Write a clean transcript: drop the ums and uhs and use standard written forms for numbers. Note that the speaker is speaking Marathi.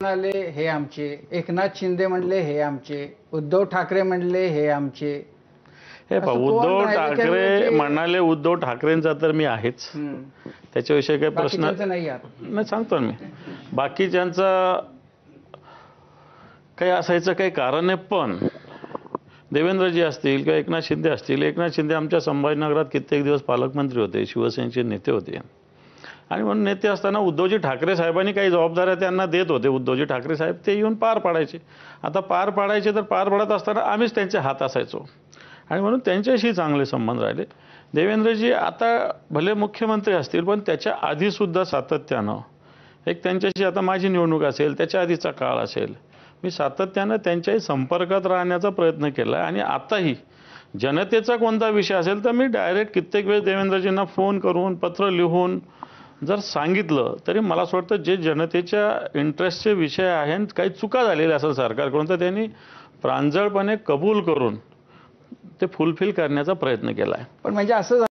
म्हणाले हे आमचे, एकनाथ शिंदे म्हणले हे आमचे, उद्धव ठाकरे म्हणले हे आमचे. हे पहा, उद्धव ठाकरे म्हणाले उद्धव ठाकरेंचा तर मी आहेच, त्याच्याविषयी काही प्रश्न नाही. सांगतो मी बाकीच्यांचा काही असायचं काही कारण आहे, पण देवेंद्रजी असतील किंवा एकनाथ शिंदे असतील. एकनाथ शिंदे आमच्या संभाजीनगरात कित्येक दिवस पालकमंत्री होते, शिवसेनेचे नेते होते, आणि म्हणून नेते असताना उद्धवजी ठाकरे साहेबांनी काही जबाबदाऱ्या त्यांना देत होते. उद्धवजी ठाकरे साहेब ते येऊन पार पाडायचे. आता पार पाडायचे तर पार पडत असताना आम्हीच त्यांचे हात असायचो, आणि म्हणून त्यांच्याशी चांगले संबंध राहिले. देवेंद्रजी आता भले मुख्यमंत्री असतील, पण त्याच्या आधीसुद्धा सातत्यानं एक त्यांच्याशी, आता माझी निवडणूक असेल, त्याच्या आधीचा काळ असेल, मी सातत्यानं त्यांच्याही संपर्कात राहण्याचा प्रयत्न केला. आणि आताही जनतेचा कोणता विषय असेल तर मी डायरेक्ट कित्येक वेळ देवेंद्रजींना फोन करून, पत्र लिहून जर सांगितलं, तरी मला असं वाटतं जे जनतेच्या इंटरेस्टचे विषय आहेत, काही चुका झालेल्या असेल सरकारकडून, तर त्यांनी प्रांजळपणे कबूल करून ते फुलफिल करण्याचा प्रयत्न केला आहे. पण म्हणजे असं